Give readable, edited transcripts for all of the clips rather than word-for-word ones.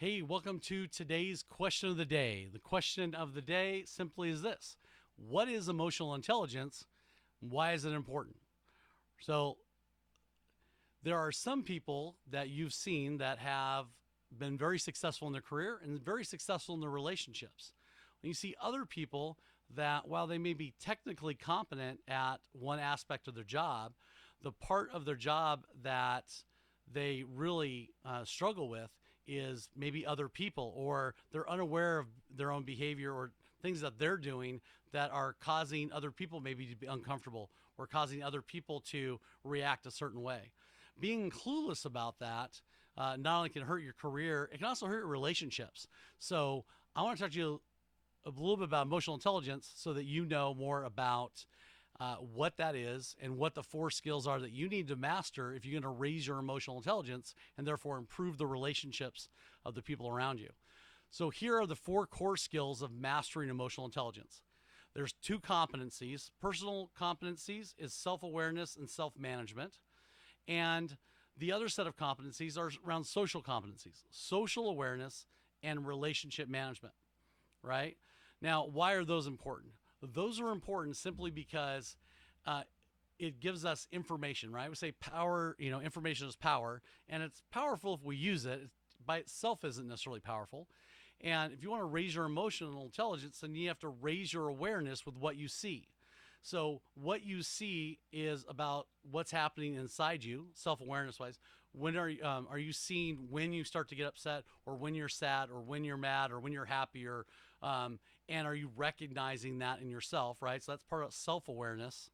Hey, welcome to today's question of the day. The question of the day simply is this: what is emotional intelligence? Why is it important? So, there are some people that you've seen that have been very successful in their career and very successful in their relationships. When you see other people that, while they may be technically competent at one aspect of their job, the part of their job that they really struggle with is maybe other people, or they're unaware of their own behavior or things that they're doing that are causing other people maybe to be uncomfortable or causing other people to react a certain way. Being clueless about that not only can hurt your career, it can also hurt your relationships. So I want to talk to you a little bit about emotional intelligence so that you know more about what that is and what the 4 skills are that you need to master if you're going to raise your emotional intelligence and therefore improve the relationships of the people around you. So here are the 4 core skills of mastering emotional intelligence. There's 2 competencies. Personal competencies is self-awareness and self-management. And the other set of competencies are around social competencies, social awareness and relationship management, right? Now, why are those important? Those are important simply because it gives us information, right? We say power, information is power, and it's powerful if we use it. It by itself isn't necessarily powerful. And if you want to raise your emotional intelligence, then you have to raise your awareness with what you see. So what you see is about what's happening inside you, self-awareness wise. When are you seeing when you start to get upset, or when you're sad, or when you're mad, or when you're happy, or and are you recognizing that in yourself, right? So that's part of self-awareness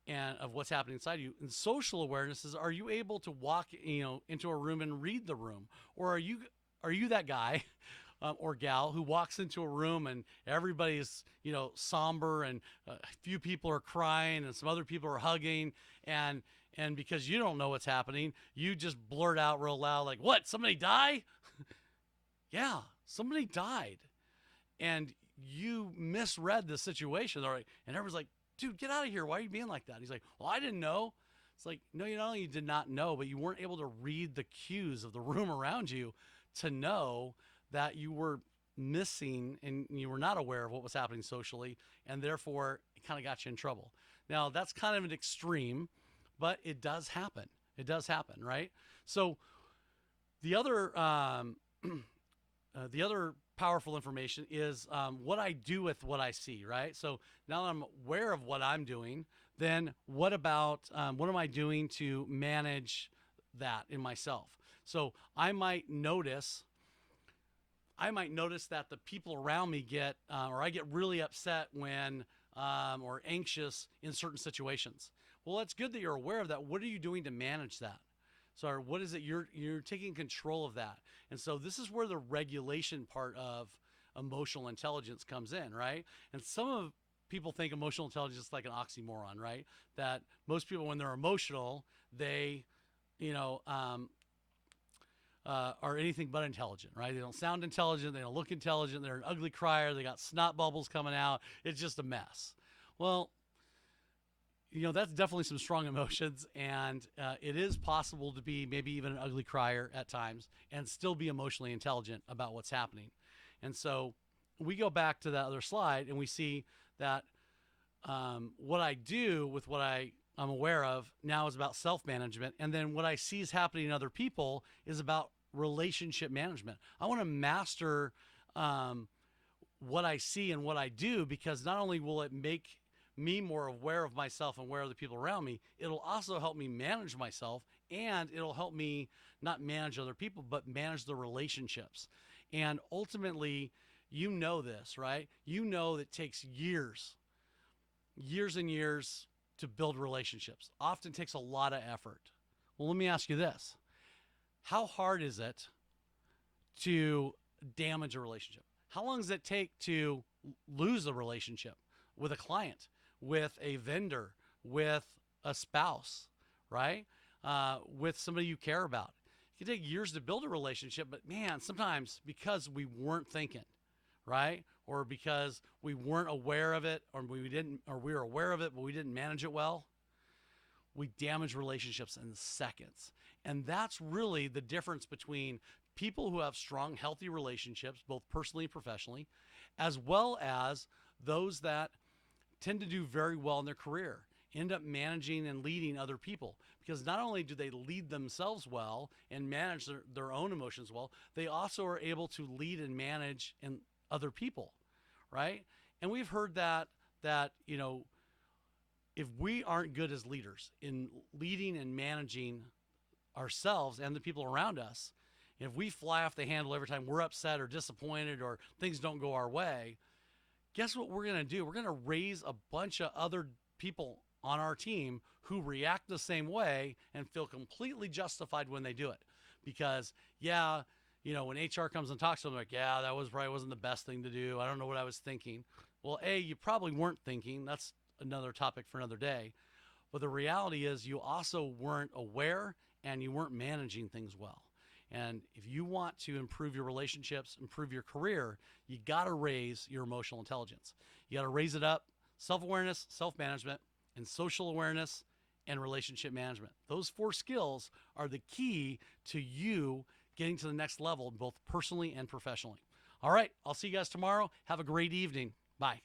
and of what's happening inside you. And social awareness is, are you able to walk into a room and read the room, or are you that guy or gal who walks into a room and everybody's somber, and a few people are crying and some other people are hugging, and because you don't know what's happening, you just blurt out real loud like, "What? Somebody die?" Yeah, somebody died, and you misread the situation. And everyone's like, "Dude, get out of here! Why are you being like that?" And he's like, "Well, I didn't know." It's like, no, you not only did not know, but you weren't able to read the cues of the room around you to know that you were missing and you were not aware of what was happening socially, and therefore it kind of got you in trouble. Now, that's kind of an extreme, but it does happen. It does happen, right? So the other the other powerful information is what I do with what I see, right? So now that I'm aware of what I'm doing, then what about what am I doing to manage that in myself? So I might notice that the people around me get, or I get really upset when, or anxious in certain situations. Well, it's good that you're aware of that. What are you doing to manage that? So what is it you're taking control of that? And so this is where the regulation part of emotional intelligence comes in, right? And some of people think emotional intelligence is like an oxymoron, right? That most people, when they're emotional, they, are anything but intelligent, right? They don't sound intelligent. They don't look intelligent. They're an ugly crier. They got snot bubbles coming out. It's just a mess. Well, that's definitely some strong emotions, and it is possible to be maybe even an ugly crier at times and still be emotionally intelligent about what's happening. And so we go back to that other slide and we see that what I do with what I'm aware of now is about self-management. And then what I see is happening in other people is about relationship management. I want to master what I see and what I do, because not only will it make me more aware of myself and aware of the people around me, it'll also help me manage myself, and it'll help me not manage other people, but manage the relationships. And ultimately, this, right? That it takes years and years to build relationships. Often takes a lot of effort. Well, let me ask you this. How hard is it to damage a relationship? How long does it take to lose a relationship with a client, with a vendor, with a spouse, right? With somebody you care about? It can take years to build a relationship, but man, sometimes because we weren't thinking, right? Or because we weren't aware of it, or we were aware of it, but we didn't manage it well, we damage relationships in seconds. And that's really the difference between people who have strong, healthy relationships, both personally and professionally, as well as those that tend to do very well in their career, end up managing and leading other people. Because not only do they lead themselves well and manage their own emotions well, they also are able to lead and manage other people, right? And we've heard that if we aren't good as leaders in leading and managing ourselves and the people around us, if we fly off the handle every time we're upset or disappointed or things don't go our way, guess what we're going to do? We're going to raise a bunch of other people on our team who react the same way and feel completely justified when they do it. Because, when HR comes and talks to them, like, yeah, that probably wasn't the best thing to do. I don't know what I was thinking. Well, you probably weren't thinking. That's another topic for another day. But the reality is you also weren't aware and you weren't managing things well. And if you want to improve your relationships, improve your career, you got to raise your emotional intelligence. You got to raise it up. Self-awareness, self-management, and social awareness and relationship management. Those 4 skills are the key to you getting to the next level, both personally and professionally. All right, I'll see you guys tomorrow. Have a great evening. Bye.